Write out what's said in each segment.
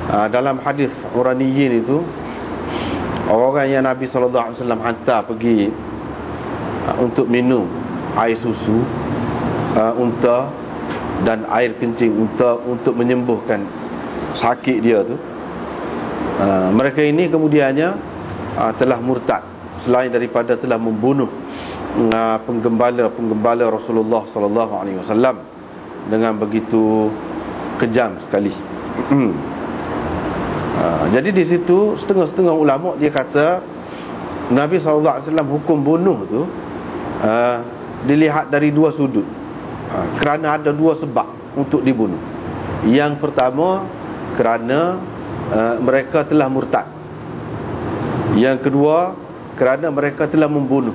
Dalam hadis Uraniyin itu, orang yang Nabi SAW hantar pergi untuk minum air susu unta dan air kencing unta untuk menyembuhkan sakit dia tu, mereka ini kemudiannya telah murtad, selain daripada telah membunuh penggembala Rasulullah SAW dengan begitu kejam sekali. Jadi di situ setengah-setengah ulama dia kata Nabi SAW hukum bunuh tu dilihat dari dua sudut, kerana ada dua sebab untuk dibunuh. Yang pertama, kerana mereka telah murtad. Yang kedua, kerana mereka telah membunuh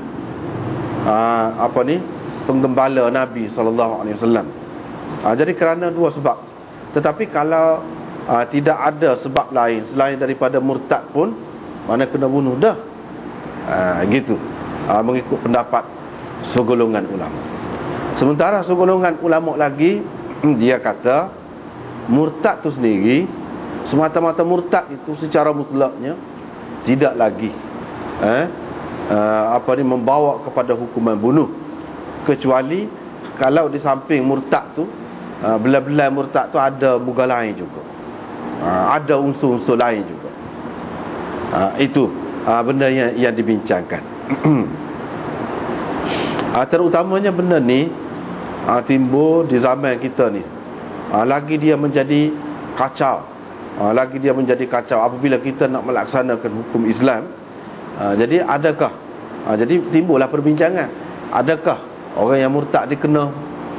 penggembala Nabi SAW. Jadi kerana dua sebab. Tetapi kalau tidak ada sebab lain selain daripada murtad pun, mana kena bunuh dah. Gitu, mengikut pendapat segolongan ulama. Sementara segolongan ulama lagi dia kata murtad tu sendiri, semata-mata murtad itu secara mutlaknya tidak lagi membawa kepada hukuman bunuh, kecuali kalau di samping murtad tu, belah-belah murtad tu ada muka lain juga, ada unsur-unsur lain juga. Itu benda yang dibincangkan. Terutamanya benda ni timbul di zaman kita ni. Lagi dia menjadi kacau, apabila kita nak melaksanakan hukum Islam. Jadi adakah jadi timbullah perbincangan, adakah orang yang murtad dikena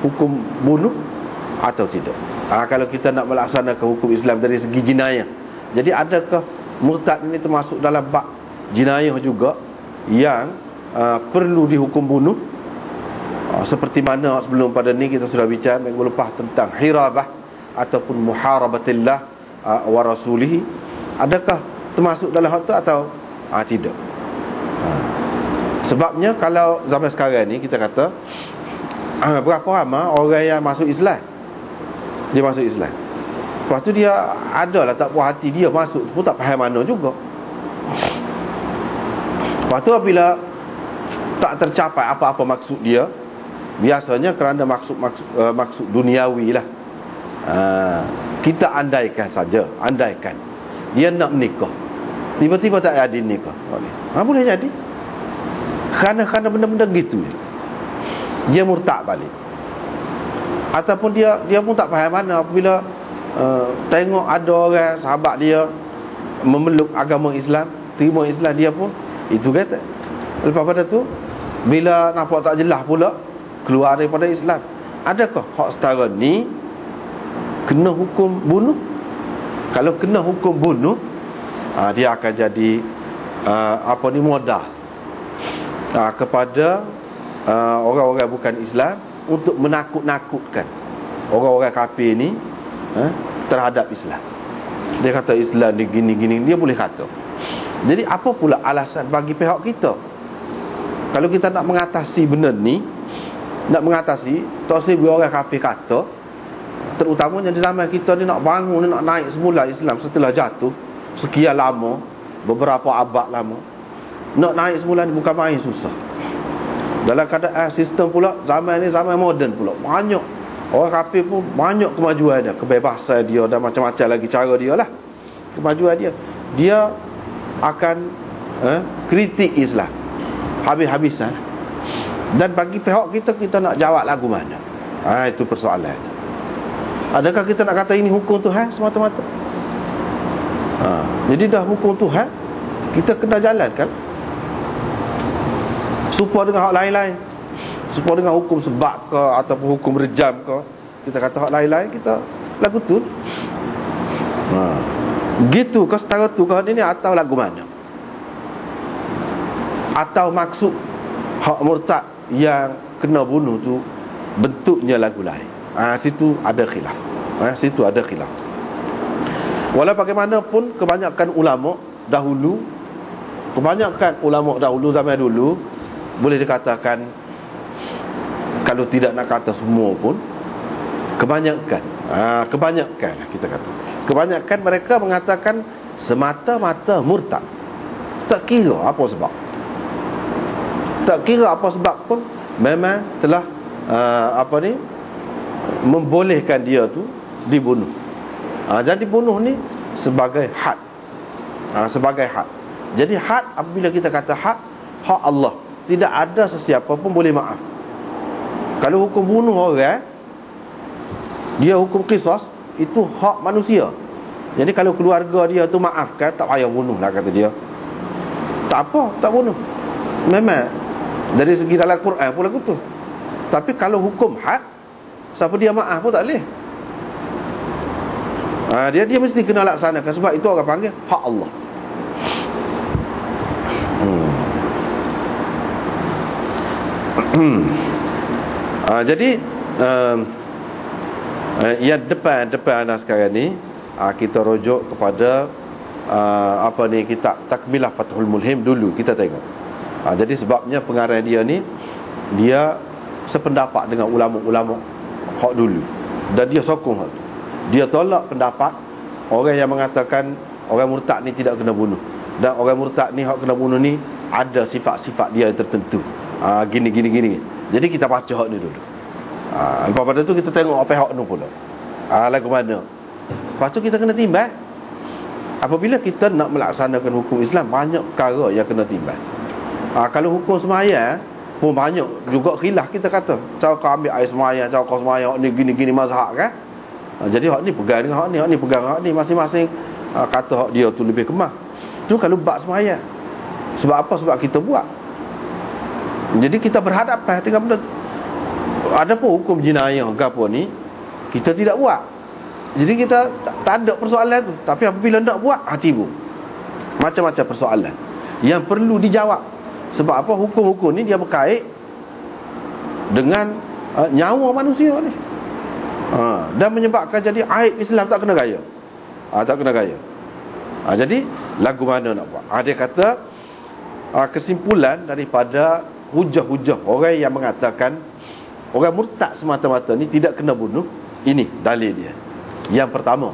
hukum bunuh atau tidak? Kalau kita nak melaksanakan hukum Islam dari segi jinayah, jadi adakah murtad ini termasuk dalam bab jinayah juga yang perlu dihukum bunuh? Seperti mana sebelum pada ni kita sudah bicara minggu lepas tentang hirabah ataupun muharabatillah wa rasulihi. Adakah termasuk dalam hal itu atau tidak? Sebabnya kalau zaman sekarang ni kita kata berapa ramai orang yang masuk Islam, dia masuk Islam, lepas tu dia adalah tak puas hati, dia masuk pun tak faham mana juga. Lepas tu apabila tak tercapai apa-apa maksud dia, biasanya kerana maksud duniawi lah, kita andaikan saja, andaikan dia nak menikah, tiba-tiba tak jadi nikah, boleh jadi kerana benda-benda gitu, dia murtad balik. Ataupun dia pun tak faham mana apabila tengok ada orang sahabat dia memeluk agama Islam, terima Islam, dia pun itu kata. Lepas pada tu bila nampak tak jelas pula, keluar daripada Islam. Adakah hak setara ni kena hukum bunuh? Kalau kena hukum bunuh, dia akan jadi modal kepada orang-orang bukan Islam untuk menakut-nakutkan orang-orang kafir ni terhadap Islam. Dia kata Islam ni gini-gini, dia boleh kata. Jadi apa pula alasan bagi pihak kita kalau kita nak mengatasi benda ni, nak mengatasi tosib orang kafir kata, terutamanya di zaman kita ni, nak bangun, nak naik semula Islam setelah jatuh sekian lama, beberapa abad lama, nak naik semula ni bukan main, susah. Dalam keadaan sistem pula zaman ni zaman moden pula, banyak orang kafir pun banyak kemajuan dia, kebebasan dia dan macam-macam lagi cara dia lah, kemajuan dia akan kritik Islam habis-habisan. Dan bagi pihak kita nak jawab lagu mana? Itu persoalannya. Adakah kita nak kata ini hukum Tuhan semata-mata? Jadi dah hukum Tuhan, kita kena jalankan supaya dengan hak lain-lain, supaya dengan hukum sebab ke ataupun hukum rejam ke, kita kata hak lain-lain kita lagu tu. Gitu ke setara tu ke ini, atau lagu mana? Atau maksud hak murtad yang kena bunuh tu bentuknya lagu lain. Situ ada khilaf. Situ ada khilaf. Walau bagaimanapun kebanyakan ulama dahulu zaman dulu, boleh dikatakan, kalau tidak nak kata semua pun, kebanyakan kita kata Kebanyakan mereka mengatakan semata-mata murtad, tak kira apa sebab. Tak kira apa sebab pun, memang telah membolehkan dia tu dibunuh. Jadi bunuh ni sebagai had. Sebagai had. Jadi had, apabila kita kata had, hak Allah, tidak ada sesiapa pun boleh maaf. Kalau hukum bunuh orang, dia hukum qisas, itu hak manusia. Jadi kalau keluarga dia tu maafkan, tak payah bunuh lah, kata dia. Tak apa, tak bunuh. Memang dari segi dalam Quran pun lagu tu. Tapi kalau hukum had, siapa dia maaf pun tak boleh. Dia mesti kena laksanakan. Sebab itu orang panggil hak Allah. Jadi yang depan anda sekarang ni, kita rujuk kepada kitab Takmilah Fathul Mulhim dulu. Kita tengok. Jadi sebabnya pengarang dia ni, dia sependapat dengan ulama-ulama hak dulu, dan dia sokong hak tu. Dia tolak pendapat orang yang mengatakan orang murtad ni tidak kena bunuh, dan orang murtad ni hak kena bunuh ni ada sifat-sifat dia yang tertentu. Gini. Jadi kita baca hak ni dulu. Lepas pada tu kita tengok apa hak ni pula. Lagu mana. Lepas tu kita kena timbang. Apabila kita nak melaksanakan hukum Islam, banyak perkara yang kena timbang. Kalau hukum sembahyang pun banyak juga khilaf, kita kata cara kau ambil air sembahyang, cara kau sembahyang ni gini mazhab kan. Jadi hak ni pegang dengan hak ni pegang hak ni, masing-masing kata hak dia tu lebih kemah. Tu kalau bab sembahyang. Sebab apa? Sebab kita buat. Jadi kita berhadapan dengan benda tu. Ada pun hukum jenayah ke apa ni, kita tidak buat. Jadi kita tak ada persoalan tu. Tapi apabila nak buat, timbul macam-macam persoalan yang perlu dijawab. Sebab apa? Hukum-hukum ni dia berkait dengan nyawa manusia ni, dan menyebabkan jadi aib Islam tak kena gaya. Tak kena gaya. Jadi lagu mana nak buat? Dia kata kesimpulan daripada hujah-hujah orang yang mengatakan orang murtad semata-mata ni tidak kena bunuh, ini dalil dia. Yang pertama,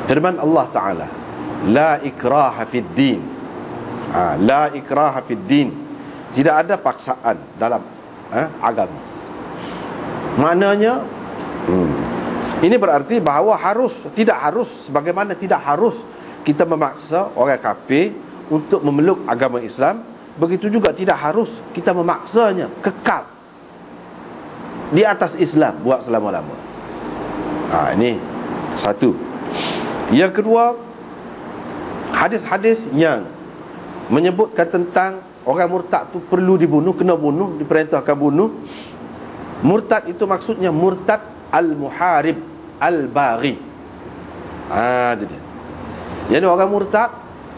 firman Allah Ta'ala, la ikraha fid din. La ikraha fid din. Tidak ada paksaan dalam agama. Maknanya ini berarti bahawa tidak harus, sebagaimana tidak harus kita memaksa orang kafir untuk memeluk agama Islam, begitu juga tidak harus kita memaksanya kekal di atas Islam buat selama-lama. Ini satu. Yang kedua, hadis-hadis yang menyebutkan tentang orang murtad tu perlu dibunuh, kena bunuh, diperintahkan bunuh. Murtad itu maksudnya murtad al-muharib al-baghi. Jadi orang murtad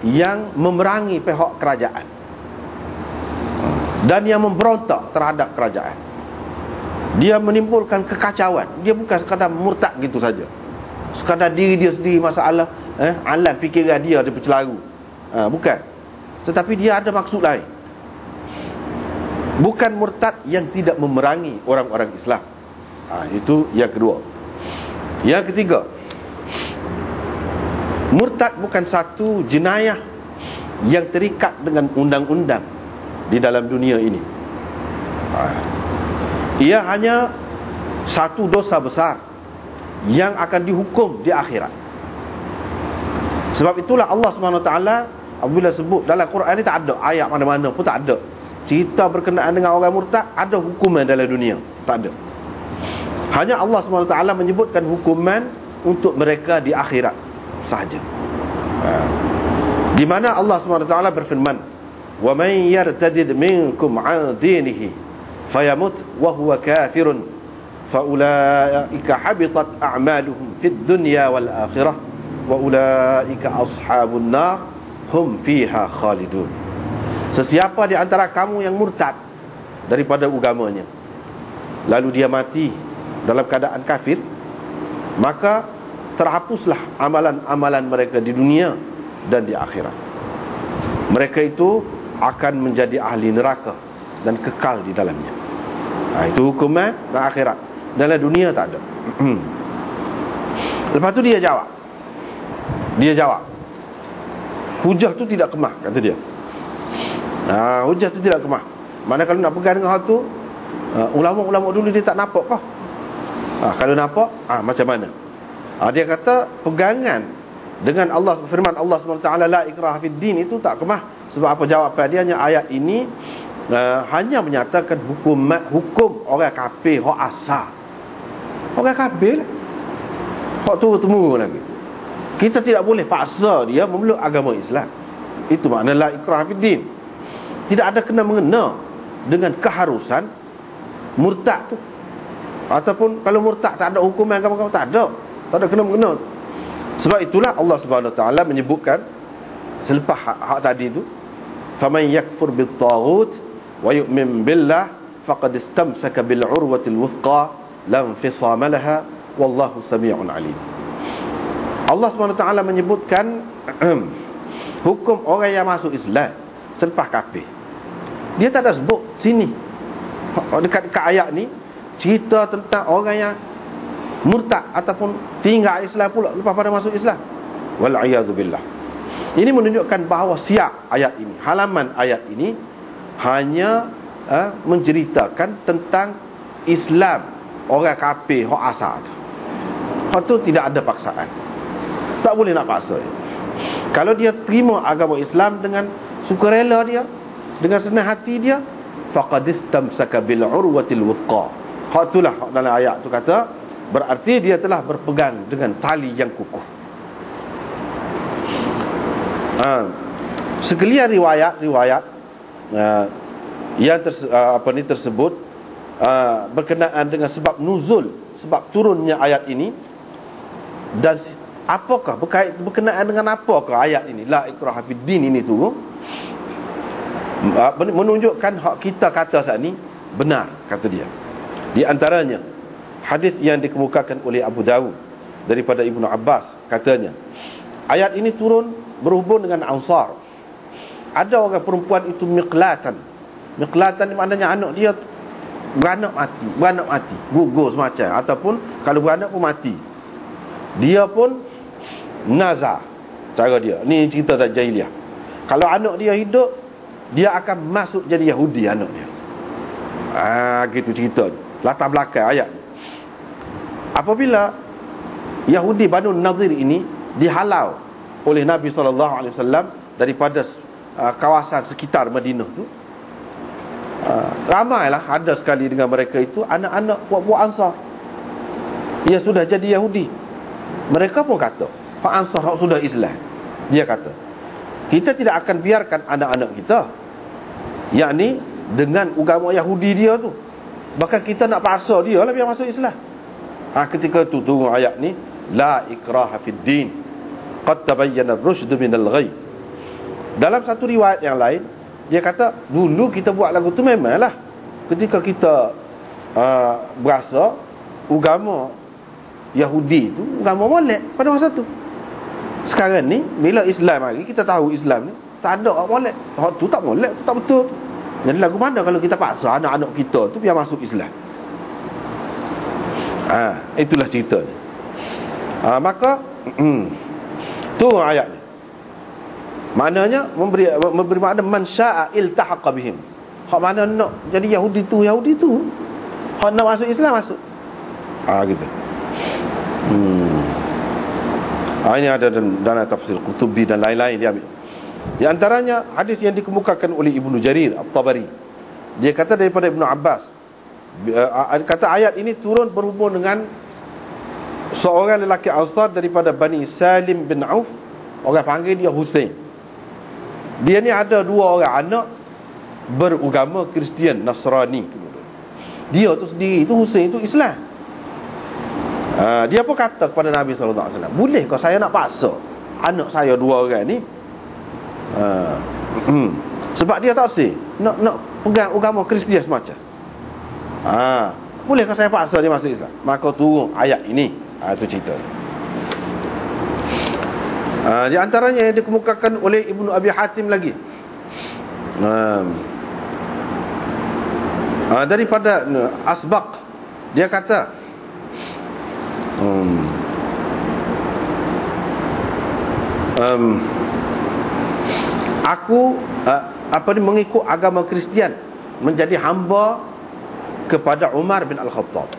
yang memerangi pihak kerajaan dan yang memberontak terhadap kerajaan. Dia menimbulkan kekacauan. Dia bukan sekadar murtad gitu saja, sekadar diri dia sendiri masalah, alam fikiran dia bercelaru. Bukan. Tetapi dia ada maksud lain. Bukan murtad yang tidak memerangi orang-orang Islam. Itu yang kedua. Yang ketiga, murtad bukan satu jenayah yang terikat dengan undang-undang di dalam dunia ini. Ia hanya satu dosa besar yang akan dihukum di akhirat. Sebab itulah Allah SWT apabila sebut dalam Quran ni, tak ada ayat mana-mana pun, tak ada cerita berkenaan dengan orang murtad ada hukuman dalam dunia. Tak ada. Hanya Allah SWT menyebutkan hukuman untuk mereka di akhirat sahaja. Di mana Allah SWT berfirman, wa man yartadid minkum an dinihi fayamut wa huwa kafirun fa ulaika habitat a'maluhum fid dunya wal akhirah wa ulaika ashabun nar hum fiha khalidun. Sesiapa di antara kamu yang murtad daripada agamanya, lalu dia mati dalam keadaan kafir, maka terhapuslah amalan-amalan mereka di dunia dan di akhirat. Mereka itu akan menjadi ahli neraka dan kekal di dalamnya. Itu hukuman dan akhirat. Dalam dunia tak ada. Lepas tu dia jawab, Dia jawab, hujah tu tidak kemah, kata dia. Hujah tu tidak kemah. Mana kalau nak pegang dengan hal tu, ulama-ulama dulu dia tak nampak kah? Kalau nampak, macam mana? Dia kata pegangan dengan Allah, firman Allah SWT, la ikraha fid din, itu tak kemah. Sebab apa jawapan dia? Hanya ayat ini hanya menyatakan hukum orang kafir hak asal. Orang kafir lah, hak turun-temurun lagi. Kita tidak boleh paksa dia memeluk agama Islam. Itu makna la ikraha fid din. Tidak ada kena-mengena dengan keharusan murtad tu. Ataupun kalau murtad tak ada hukuman agama, tak ada kena-mengena. Sebab itulah Allah Subhanahu Wa Taala menyebutkan selepas hak tadi tu, faman yakfur bit-taghut wa yu'min billah faqad istamsaka bil urwatil wuthqa la infisama laha wallahu samii'un alim. Allah Subhanahu Wa Taala menyebutkan hukum orang yang masuk Islam selepas kafir. Dia tak ada sebut sini, dekat ayat ni cerita tentang orang yang murtad ataupun tinggal Islam pula lepas pada masuk Islam. Wal a'yadzu billah. Ini menunjukkan bahawa siap ayat ini, halaman ayat ini hanya menceritakan tentang Islam orang kafir hak asal tu. Hak tu tidak ada paksaan. Tak boleh nak paksa. Kalau dia terima agama Islam dengan sukarela dia, dengan senang hati dia, faqad istamsaka bil urwatil wuthqa. Hak itulah hak dalam ayat tu kata, berarti dia telah berpegang dengan tali yang kukuh. Sekalian riwayat yang tersebut berkenaan dengan sebab nuzul, sebab turunnya ayat ini, dan apakah berkenaan dengan apakah ayat ini la ikraha fid din ini turun, menunjukkan hak kita kata saat ni benar, kata dia. Di antaranya hadis yang dikemukakan oleh Abu Dawud daripada Ibnu Abbas, katanya ayat ini turun berhubung dengan Ansar. Ada orang perempuan itu miqlatan. Miqlatan maknanya anak dia beranak mati, gugur semacam, ataupun kalau beranak pun mati. Dia pun nazar, cara dia ni cerita jahiliah. Kalau anak dia hidup, dia akan masuk jadi Yahudi anak dia. Gitu cerita latar belakang ayat. Apabila Yahudi Banu Nadir ini dihalau oleh Nabi SAW daripada kawasan sekitar Madinah tu, ramailah ada sekali dengan mereka itu anak-anak buat-buat Ansar. Ia sudah jadi Yahudi. Mereka pun kata, hak Ansar hak sudah Islam. Dia kata, kita tidak akan biarkan anak-anak kita, yakni dengan agama Yahudi dia tu, bahkan kita nak paksa dia lah biar masuk Islam. Ketika itu turun ayat ni, la ikraha fid din qad tabayyana ar-rusyd minal ghayy. Dalam satu riwayat yang lain, dia kata dulu kita buat lagu tu memanglah ketika kita berasa agama Yahudi tu agama molek pada masa tu. Sekarang ni bila Islam lagi, kita tahu Islam ni tak ada orang molek. Hak tu tak molek, tu tak betul. Jadi lagu mana kalau kita paksa anak-anak kita tu biar masuk Islam? Itulah cerita ni. Maka turun ayat ni. Maknanya memberi makna man syaa iltahaqa bihim. Hak mana nak jadi Yahudi tu. Hak nak masuk Islam masuk. Gitu. Ini ada dalam tafsir Qurtubi dan lain-lain dia ambil. Di antaranya hadis yang dikemukakan oleh Ibnu Jarir At-Tabari. Dia kata daripada Ibnu Abbas, kata ayat ini turun berhubung dengan seorang lelaki Ansar daripada Bani Salim bin Auf. Orang panggil dia Husain. Dia ni ada dua orang anak beragama Kristian Nasrani. Dia tu sendiri itu Husain itu Islam. Dia pun kata kepada Nabi SAW, boleh kau saya nak paksa anak saya dua orang ni? Sebab dia tak sih nak pegang agama Kristian semacam. Bolehkah saya paksa dia masuk Islam? Maka turun ayat ini. Itu cerita. Di antaranya yang dikemukakan oleh Ibnu Abi Hatim lagi, daripada Asbaq, dia kata um, aku mengikut agama Kristian, menjadi hamba kepada Umar bin Al-Khattab.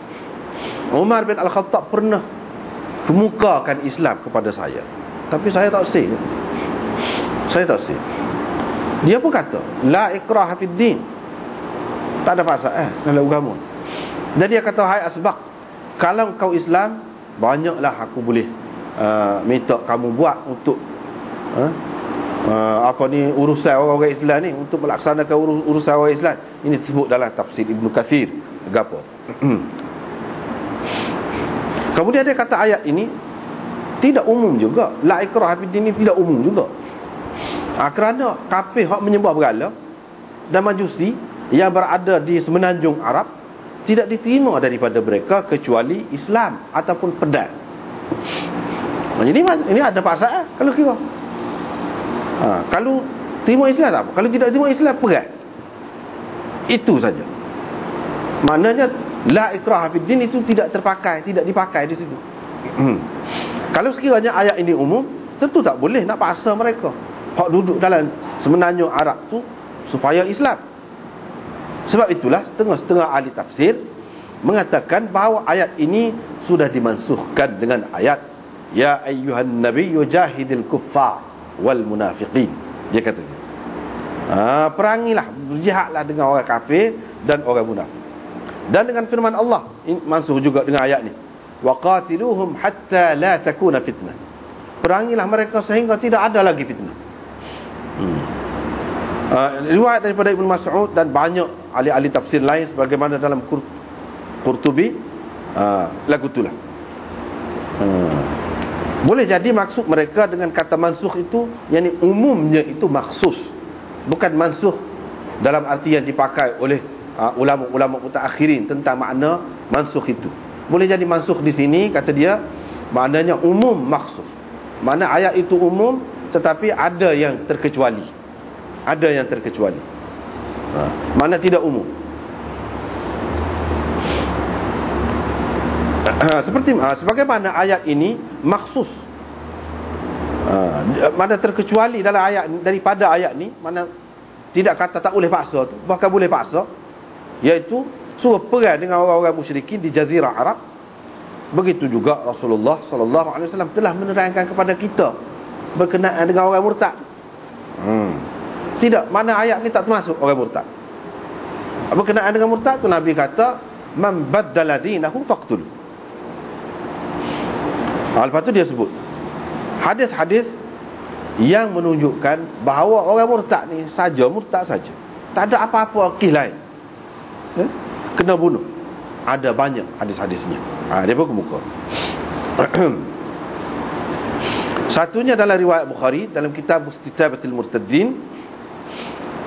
Umar bin Al-Khattab pernah kemukakan Islam kepada saya, tapi saya tak sih. Dia pun kata la ikraha fid din, tak ada paksa dalam agama. Dan dia kata, hai Asbaq, kalau kau Islam, banyaklah aku boleh minta kamu buat untuk urusan orang-orang Islam ni, untuk melaksanakan urusan orang Islam. Ini disebut dalam tafsir Ibnu Kathir gapo. Kemudian dia kata ayat ini tidak umum juga. La ikraha fid din ini tidak umum juga. Kerana kafir hak menyembah berhala dan majusi yang berada di semenanjung Arab tidak diterima daripada mereka kecuali Islam ataupun pedang. Jadi ini ada paksaan kalau kira. Kalau terima Islam tak apa, kalau tidak terima Islam perang. Itu saja. Maknanya la ikraha fid din itu tidak dipakai di situ. Kalau sekiranya ayat ini umum, tentu tak boleh nak paksa mereka hak duduk dalam semenanjung Arab tu supaya Islam. Sebab itulah setengah-setengah ahli tafsir mengatakan bahawa ayat ini sudah dimansuhkan dengan ayat ya ayyuhan nabiyyu jahidil kuffar wal munafiqin. Dia kata perangilah, berjihadlah dengan orang kafir dan orang munafik. Dan dengan firman Allah mansuh juga dengan ayat ni, waqatiluhum hatta la takuna fitnah. Perangilah mereka sehingga tidak ada lagi fitnah. Riwayat daripada Ibn Mas'ud dan banyak ahli-ahli tafsir lain sebagaimana dalam Qurtubi, lagu itulah. Boleh jadi maksud mereka dengan kata mansuh itu, yakni umumnya itu maksus, bukan mansuh dalam arti yang dipakai oleh ulama-ulama mutaakhirin tentang makna mansuh itu. Boleh jadi mansuh di sini, kata dia, maknanya umum maksus. Makna ayat itu umum tetapi ada yang terkecuali. Mana tidak umum. Sebagaimana ayat ini maksus, mana terkecuali dalam ayat daripada ayat ni, mana tidak kata tak boleh paksa tu, bahkan boleh paksa, iaitu suruh perang dengan orang-orang musyrikin di Jazirah Arab. Begitu juga Rasulullah sallallahu alaihi wasallam telah menerangkan kepada kita berkenaan dengan orang murtad. Tidak, mana ayat ni tak termasuk orang murtad. Berkenaan dengan murtad tu Nabi kata man baddala dinahu faqtul. Lepas tu dia sebut hadis-hadis yang menunjukkan bahawa orang murtad ni murtad saja, tak ada apa-apa akih lain, kena bunuh. Ada banyak hadis-hadisnya. Dia pun kemuka. Satunya dalam riwayat Bukhari dalam kitab Istitabatul Murtaddin,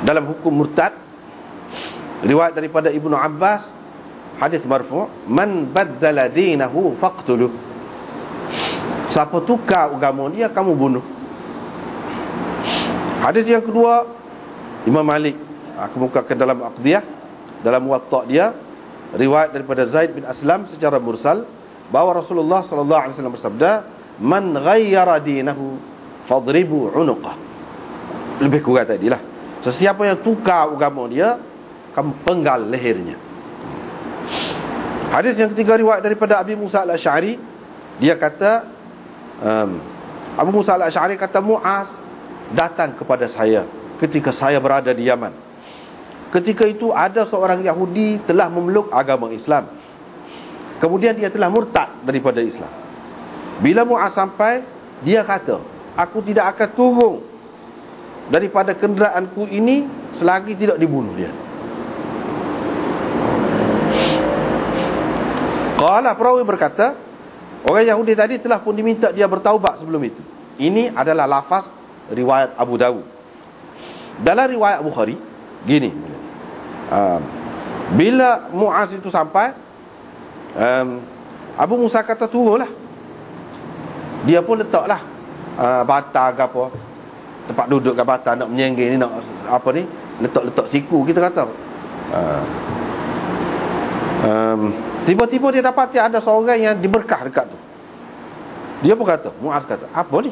dalam hukum murtad, riwayat daripada Ibnu Abbas, hadis marfu', man baddala dinahu faqtuluh. Siapa tukar agama dia, kamu bunuh. Hadis yang kedua, Imam Malik kemukakan dalam Aqdiyah, dalam Muwatta' dia, riwayat daripada Zaid bin Aslam secara mursal, bahawa Rasulullah sallallahu alaihi wasallam bersabda, man ghayyara dinahu fadribu unuqah. Lebih kurang tadilah, sesiapa yang tukar agama dia, kamu penggal lehernya. Hadis yang ketiga, riwayat daripada Abi Musa al-Asy'ari, dia kata Abu Musa al-Asy'ari kata, Mu'az datang kepada saya ketika saya berada di Yaman. Ketika itu ada seorang Yahudi telah memeluk agama Islam, kemudian dia telah murtad daripada Islam. Bila Mu'az sampai, dia kata, aku tidak akan turun daripada kenderaanku ini selagi tidak dibunuh dia. Qala, perawi berkata, orang Yahudi tadi telah pun diminta dia bertaubat sebelum itu. Ini adalah lafaz riwayat Abu Dawud. Dalam riwayat Bukhari gini, bila Mu'az itu sampai, Abu Musa kata turunlah. Dia pun letaklah bata ke apa, tempat duduk ke bata, nak menyenggih ni, nak apa ni, letak siku kita kata. Tiba-tiba dia dapati ada seorang yang diberkah dekat tu. Dia pun kata, Mu'az kata, apa ni?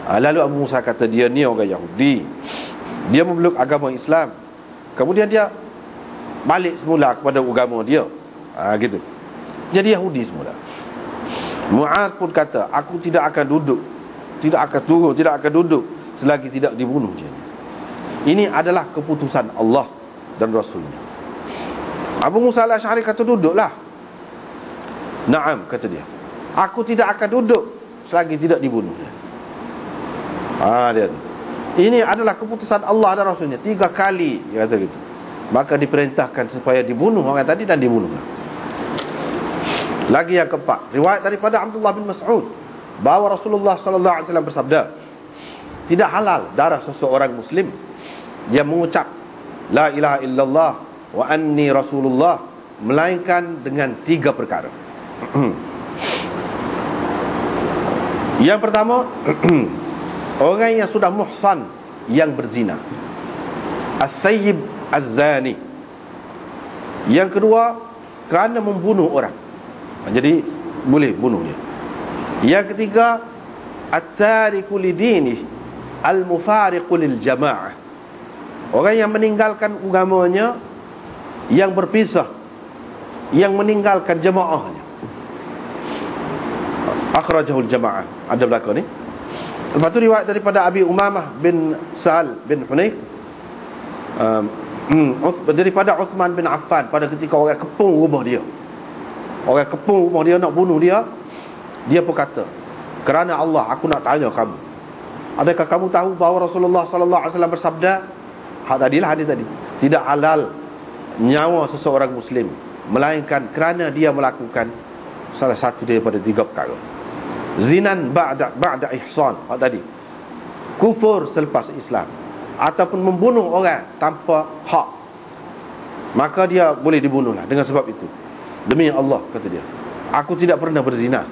Lalu Abu Musa kata, dia ni orang Yahudi, dia memeluk agama Islam. Kemudian dia balik semula kepada agama dia. Gitu. Jadi Yahudi semula. Mu'adz pun kata, aku tidak akan duduk, tidak akan turun, tidak akan duduk selagi tidak dibunuh dia. Ini adalah keputusan Allah dan Rasulnya. Abu Musa al-Asy'ari kata, duduklah. Naam, kata dia, aku tidak akan duduk selagi tidak dibunuh dia. Dia tu. Ini adalah keputusan Allah dan Rasulnya. 3 kali dia kata gitu. Maka diperintahkan supaya dibunuh orang tadi, dan dibunuhlah. Lagi yang keempat, riwayat daripada Abdullah bin Mas'ud bahawa Rasulullah sallallahu alaihi wasallam bersabda, tidak halal darah seseorang muslim yang mengucap la ilaha illallah wa anni rasulullah melainkan dengan 3 perkara. Yang pertama, orang yang sudah muhsan, yang berzina, as-sayyib az-zani. Yang kedua, kerana membunuh orang, jadi boleh bunuh dia. Yang ketiga, at-tariku lidini al-mufariqu lil jamaah, orang yang meninggalkan agamanya, yang berpisah, yang meninggalkan jamaahnya. Akhrajahul jamaah, ada belakang ni. Lepas tu riwayat daripada Abi Umamah bin Sa'al bin Hunayf, daripada Uthman bin Affan, pada ketika orang kepung rumah dia. Orang kepung rumah dia nak bunuh dia, dia pun kata, kerana Allah, aku nak tanya kamu, adakah kamu tahu bahawa Rasulullah sallallahu alaihi wasallam bersabda, tadilah hadis tadi, tidak halal nyawa seseorang muslim melainkan kerana dia melakukan salah satu daripada 3 perkara. Zinan ba'da ihsan, tadi kufur selepas Islam, ataupun membunuh orang tanpa hak, maka dia boleh dibunuhlah dengan sebab itu. Demi Allah, kata dia, aku tidak pernah berzina,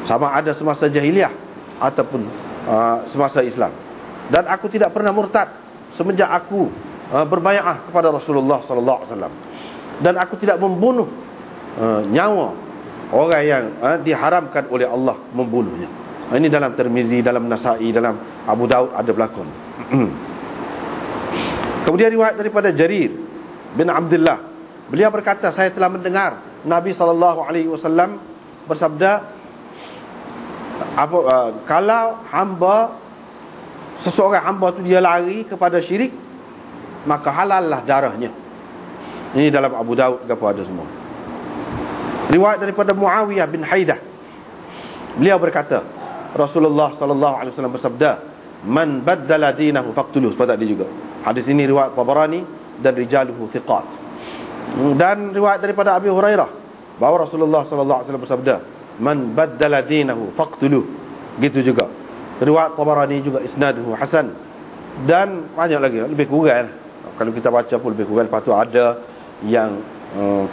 sama ada semasa jahiliah ataupun semasa Islam, dan aku tidak pernah murtad semenjak aku berbai'ah kepada Rasulullah sallallahu alaihi wasallam, dan aku tidak membunuh nyawa orang yang diharamkan oleh Allah membunuhnya. Ini dalam Tirmizi, dalam Nasa'i, dalam Abu Daud ada berlakon. Kemudian riwayat daripada Jarir bin Abdullah, beliau berkata, saya telah mendengar Nabi SAW bersabda, kalau hamba, seseorang hamba tu dia lari kepada syirik, maka halallah darahnya. Ini dalam Abu Daud, apa ada semua. Riwayat daripada Muawiyah bin Haidah, beliau berkata, Rasulullah sallallahu alaihi wasallam bersabda, man baddala dinahu faqtuluh. Seperti tadi juga. Hadis ini riwayat Tabarani dan rijaluhu thiqat. Dan riwayat daripada Abi Hurairah bahawa Rasulullah sallallahu alaihi wasallam bersabda, man baddala dinahu faqtuluh. Gitu juga. Riwayat Tabarani juga isnaduhu hasan. Dan banyak lagi, lebih kurang. Kalau kita baca pun lebih kurang. Lepas tu ada yang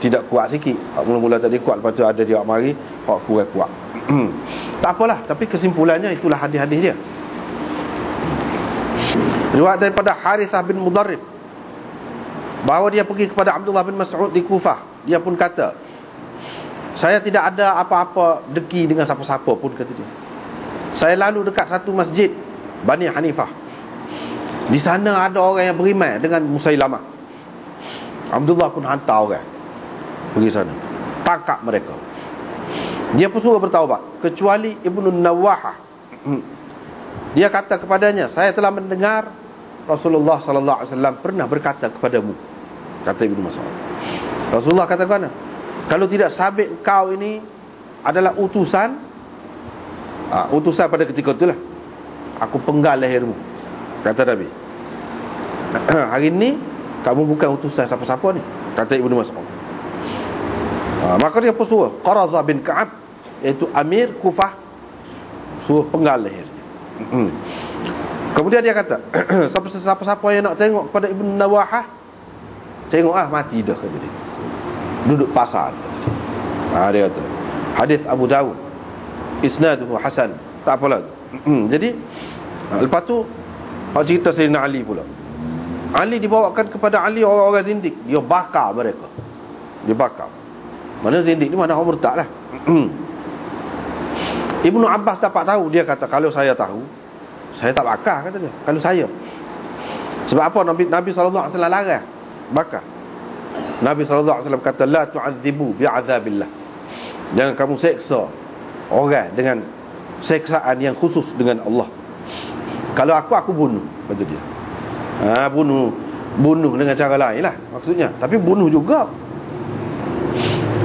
tidak kuat sikit. Mula-mula tadi kuat, lepas tu ada dia mari hak kurang kuat. Tak apalah, tapi kesimpulannya itulah hadis-hadis dia. Riwayat daripada Harithah bin Mudarrib bahawa dia pergi kepada Abdullah bin Mas'ud di Kufah. Dia pun kata, saya tidak ada apa-apa deki dengan siapa-siapa pun, kata dia. Saya lalu dekat satu masjid Bani Hanifah. Di sana ada orang yang beriman dengan Musailamah. Abdullah pun hantar orang pergi sana, tangkap mereka. Dia pun suruh bertaubat, kecuali Ibnu Nawahah. Dia kata kepadanya, saya telah mendengar Rasulullah sallallahu alaihi wasallam pernah berkata kepadamu, kata Ibnu Mas'ud. Rasulullah kata kepada, kalau tidak sabit kau ini adalah utusan, utusan pada ketika itulah, aku penggal lehermu, kata Nabi. Hari ini kamu bukan utusan siapa-siapa ni, kata Ibnu Mas'ud. Maka dia pun suruh Qaraza bin Ka'ab, iaitu Amir Kufah, suruh penggal leher. Kemudian dia kata, siapa-siapa yang nak tengok kepada Ibn Nawahah, tengoklah, mati dah, kata dia. Duduk pasal, kata dia. Dia kata, hadis Abu Dawud, isnaduhu hasan. Tak apalah. Jadi lepas tu cerita Sayyidina Ali pula. Ali dibawakan kepada Ali orang-orang zindik, dia bakar mereka. Dia bakar. Mana zindik ni, mana orang murtad lah. Ibnu Abbas dapat tahu, dia kata, kalau saya tahu Saya tak bakar, kata dia, kalau saya. Sebab apa Nabi SAW larang bakar? Nabi SAW kata, la tu'adzibu bi'adzabillah. Jangan kamu seksa orang dengan seksaan yang khusus dengan Allah. Kalau aku bunuh, kata dia. Bunuh dengan cara lain lah maksudnya, tapi bunuh juga.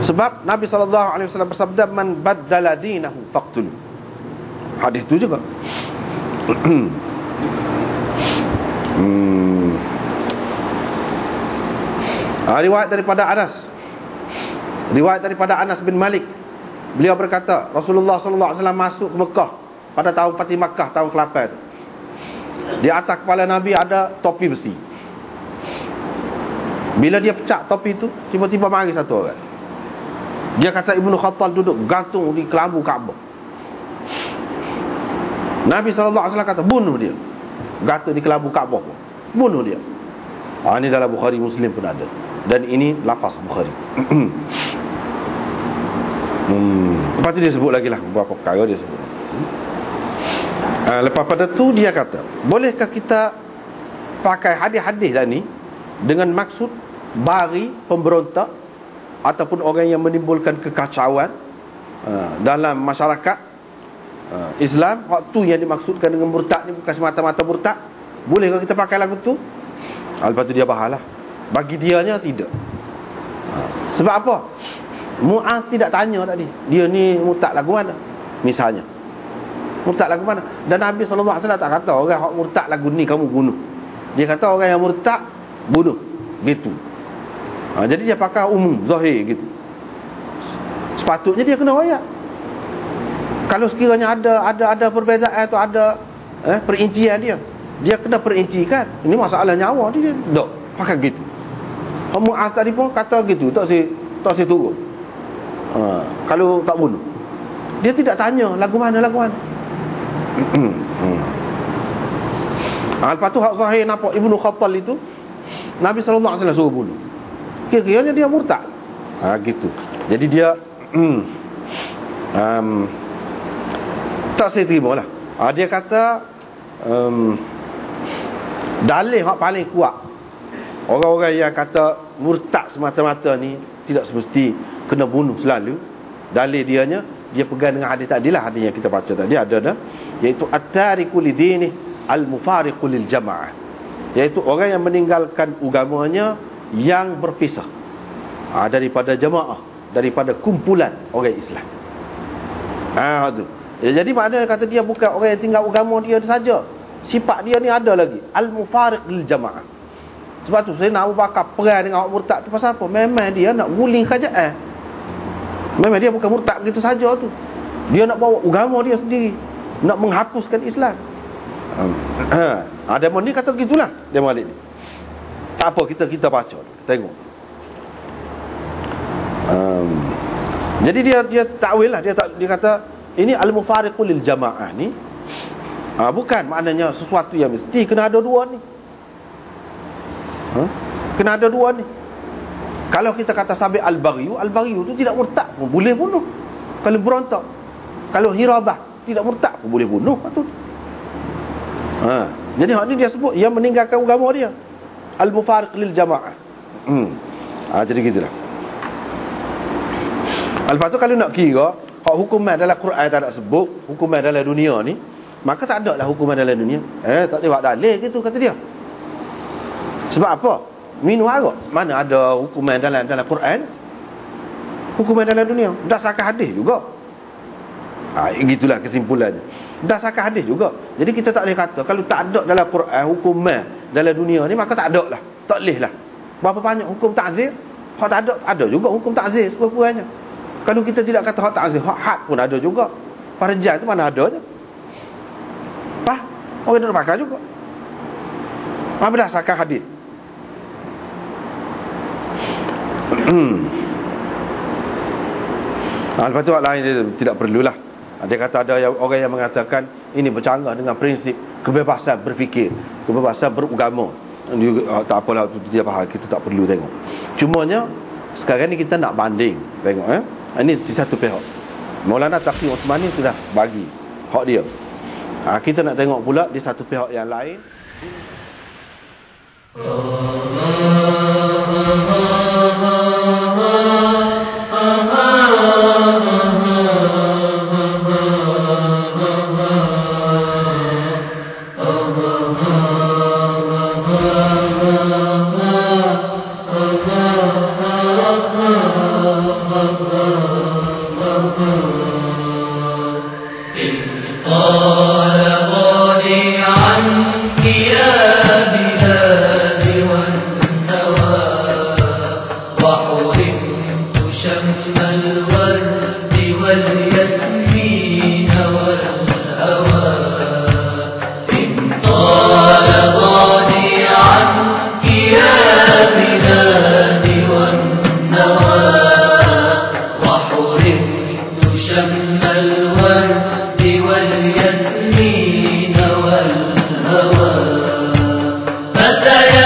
Sebab Nabi SAW bersabda, man baddala dinahu faqtulu. Hadis tu juga. Riwayat daripada Anas bin Malik. Beliau berkata, Rasulullah SAW masuk ke Mekah pada tahun Fatih Makkah, tahun ke-8 tu. Di atas kepala Nabi ada topi besi. Bila dia pecah topi tu, tiba-tiba mari satu orang. Dia kata Ibnu Khattal duduk gantung di kelambu Kaabah. Nabi SAW kata, bunuh dia. Gantung di kelambu Kaabah pun, bunuh dia. Ini dalam Bukhari, Muslim pun ada. Dan ini lafaz Bukhari. Lepas tu dia sebut lagi lah beberapa perkara dia sebut. Lepas pada tu dia kata, bolehkah kita pakai hadis-hadis ni dengan maksud bari pemberontak ataupun orang yang menimbulkan kekacauan dalam masyarakat Islam? Waktu yang dimaksudkan dengan murtad ni bukan semata-mata murtad. Bolehkah kita pakai lagu tu? Lepas tu dia bahalah, bagi dianya tidak. Sebab apa? Mu'az tidak tanya tadi, dia ni murtad lagu mana misalnya, murtad lagu mana. Dan Nabi SAW tak kata orang yang murtad lagu ni kamu bunuh. Dia kata orang yang murtad bunuh, gitu. Jadi dia pakai umum, zahir gitu. Sepatutnya dia kena royak. Kalau sekiranya ada perbezaan atau ada perincian dia kena perincikan. Ini masalah nyawa dia. Tak pakai gitu. Mu'az tadi pun kata gitu, tak si turun. Kalau tak bunuh, dia tidak tanya lagu mana. Lepas tu hak zahir nampak Ibnu Khattal itu Nabi SAW suruh bunuh. Kira-kiranya dia murtad. Gitu. Jadi dia tak saya terima lah. Dia kata dalil hak paling kuat orang-orang yang kata murtad semata-mata ni tidak semesti kena bunuh selalu. Dalil dianya, dia pegang dengan hadis tadi lah, hadis yang kita baca tadi ada iaitu at-tariku lidini al-mufariqu lil jamaah, iaitu orang yang meninggalkan agamanya yang berpisah daripada jamaah, daripada kumpulan orang Islam. Tu. Jadi maknanya kata dia bukan orang yang tinggal agama dia saja, sifat dia ni ada lagi al-mufariq lil jamaah. Sebab tu saya nak Abu Bakar perang dengan orang murtad tu pasal apa? Memang dia nak guling kerajaan. Memang dia bukan murtad gitu saja tu. Dia nak bawa agama dia sendiri, nak menghapuskan Islam. Demon ni kata gitulah, demon ni. Tak apa, kita baca, tengok. Jadi dia takwil lah, dia kata ini al-mufariqu lil jamaah ni bukan maknanya sesuatu yang mesti kena ada dua ni. Kena ada dua ni. Kalau kita kata sabit al-baghyu tu tidak murtad pun boleh bunuh kalau berontak. Kalau hirabah tidak murtad pun boleh bunuh patut. Jadi hak ni dia sebut yang meninggalkan agama dia al-mufariq lil jamaah. Jadi gitulah. Lepas tu kalau nak kira hak hukuman dalam Quran tak ada sebut, hukuman dalam dunia ni, maka tak ada lah hukuman dalam dunia. Tak ada dalil gitu kata dia. Sebab apa? Minum arak mana ada hukuman dalam Quran, hukuman dalam dunia, berdasarkan hadis juga. Gitulah kesimpulannya, berdasarkan hadis juga. Jadi kita tak boleh kata kalau tak ada dalam Quran hukuman dalam dunia ni, maka tak ada lah, tak boleh lah. Berapa banyak hukum ta'zir, hak tak ada juga hukum ta'zir sekurang-kurangnya. Kalau kita tidak kata hak ta'zir, hak had pun ada juga. Parjam tu mana adanya? Orang nak pakai juga. Berdasarkan hadis. Lepas tu lain dia tidak perlulah. Dia kata ada orang yang mengatakan ini bercanggah dengan prinsip kebebasan berfikir, kebebasan beragama. Tak apalah, dia faham, kita tak perlu tengok. Cumanya sekarang ni kita nak banding, tengok Ini di satu pihak Maulana Taqi Osmani sudah bagi hak dia. Kita nak tengok pula di satu pihak yang lain. والياسمين والهوى فسيأتي